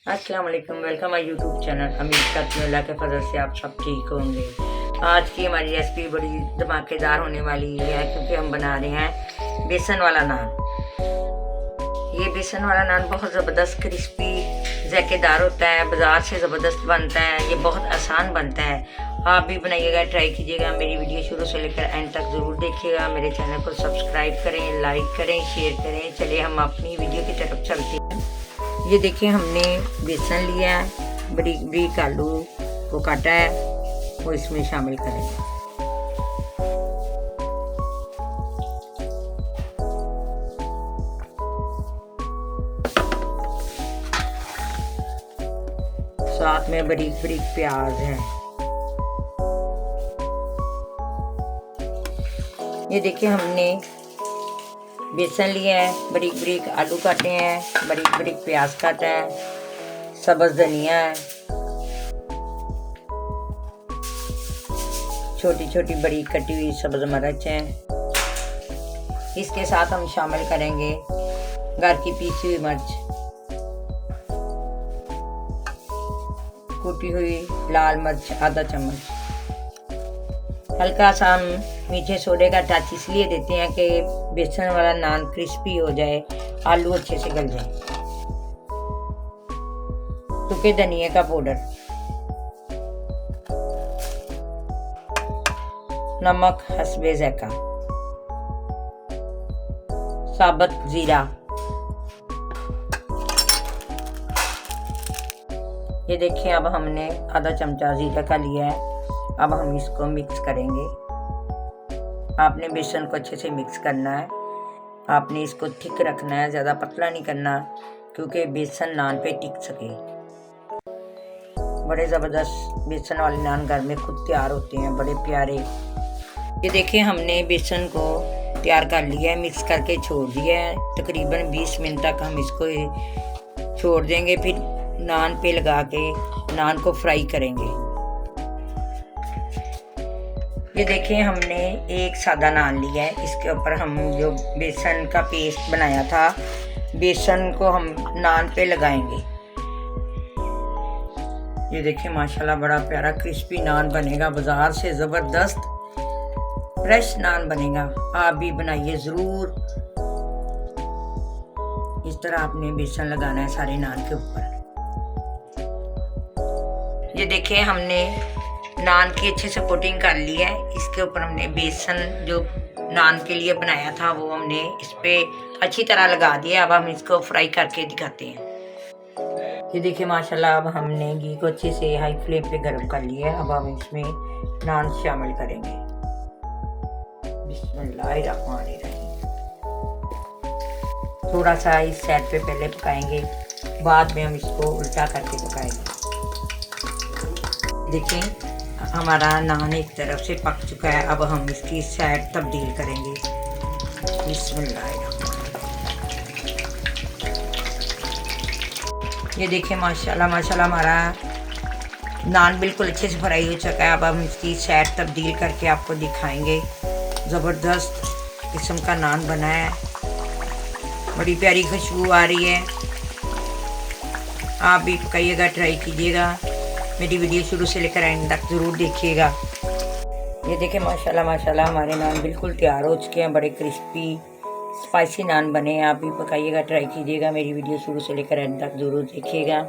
अस्सलाम वालेकुम, welcome my YouTube channel. उम्मीद करती हूँ अल्लाह के फजल से आप सब ठीक होंगे। आज की हमारी रेसिपी बड़ी धमाकेदार होने वाली है क्योंकि हम बना रहे हैं बेसन वाला नान। ये बेसन वाला नान बहुत ज़बरदस्त क्रिस्पी ज़ायकेदार होता है, बाज़ार से ज़बरदस्त बनता है। ये बहुत आसान बनता है, आप भी बनाइएगा, ट्राई कीजिएगा। मेरी वीडियो शुरू से लेकर एंड तक ज़रूर देखिएगा। मेरे चैनल को सब्सक्राइब करें, लाइक करें, शेयर करें। चलिए हम अपनी वीडियो की तरफ चलते हैं। ये देखिए, हमने बेसन लिया है, बारीक बारीक आलू को काटा है, वो इसमें शामिल करेंगे। साथ में बारीक बारीक प्याज है। ये देखिए, हमने बेसन लिया है, बारीक बारीक आलू काटे हैं, बारीक बारीक प्याज काटा है, सब्ज़ धनिया है, छोटी छोटी बारीक कटी हुई सब्ज़ मिर्च है। इसके साथ हम शामिल करेंगे घर की पीसी हुई मिर्च, कुटी हुई लाल मिर्च आधा चम्मच। हल्का सा हम मीठे सोडे का टच इसलिए देते हैं कि बेसन वाला नान क्रिस्पी हो जाए, आलू अच्छे से गल जाए। सूखे धनिया का पाउडर, नमक हस्बे ज़ायका, साबुत जीरा। ये देखिए, अब हमने आधा चमचा जीरा का लिया है। अब हम इसको मिक्स करेंगे। आपने बेसन को अच्छे से मिक्स करना है। आपने इसको थिक रखना है, ज़्यादा पतला नहीं करना, क्योंकि बेसन नान पे टिक सके। बड़े ज़बरदस्त बेसन वाले नान घर में खुद तैयार होते हैं, बड़े प्यारे। ये देखिए, हमने बेसन को तैयार कर लिया है, मिक्स करके छोड़ दिया है। तकरीबन 20 मिनट तक हम इसको छोड़ देंगे, फिर नान पे लगा के नान को फ्राई करेंगे। ये देखिए, हमने एक सादा नान लिया है। इसके ऊपर हम जो बेसन का पेस्ट बनाया था, बेसन को हम नान पे लगाएंगे। ये देखिए, माशाल्लाह बड़ा प्यारा क्रिस्पी नान बनेगा, बाजार से ज़बरदस्त फ्रेश नान बनेगा। आप भी बनाइए ज़रूर। इस तरह आपने बेसन लगाना है सारे नान के ऊपर। ये देखिए, हमने नान की अच्छे से कोटिंग कर ली है। इसके ऊपर हमने बेसन जो नान के लिए बनाया था वो हमने इस पे अच्छी तरह लगा दिया। अब हम इसको फ्राई करके दिखाते हैं। ये देखिए, माशाल्लाह अब हमने घी को अच्छे से हाई फ्लेम पे गर्म कर लिया है। अब हम इसमें नान शामिल करेंगे। बिस्मिल्लाहिर्रहमानिर्रहीम। थोड़ा सा इस साइड पे पहले पकाएंगे, बाद में हम इसको उल्टा करके पकाएंगे। देखिए, हमारा नान एक तरफ से पक चुका है। अब हम इसकी साइड तब्दील करेंगे। बिस्मिल्लाह। ये देखिए, माशाल्लाह माशाल्लाह हमारा नान बिल्कुल अच्छे से फ्राई हो चुका है। अब हम इसकी साइड तब्दील करके आपको दिखाएंगे। ज़बरदस्त किस्म का नान बना है, बड़ी प्यारी खुशबू आ रही है। आप भी पकाइएगा, ट्राई कीजिएगा। मेरी वीडियो शुरू से लेकर एंड तक ज़रूर देखिएगा। ये देखिए, माशाल्लाह माशाल्लाह हमारे नान बिल्कुल तैयार हो चुके हैं। बड़े क्रिस्पी स्पाइसी नान बने हैं। आप भी पकाइएगा, ट्राई कीजिएगा। मेरी वीडियो शुरू से लेकर एंड तक ज़रूर देखिएगा।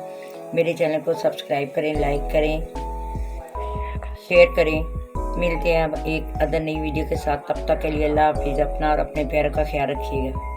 मेरे चैनल को सब्सक्राइब करें, लाइक करें, शेयर करें। मिलते हैं अब एक अदर नई वीडियो के साथ। तब तक के लिए अल्लाह हाफिज़। अपना और अपने प्यारों का ख्याल रखिएगा।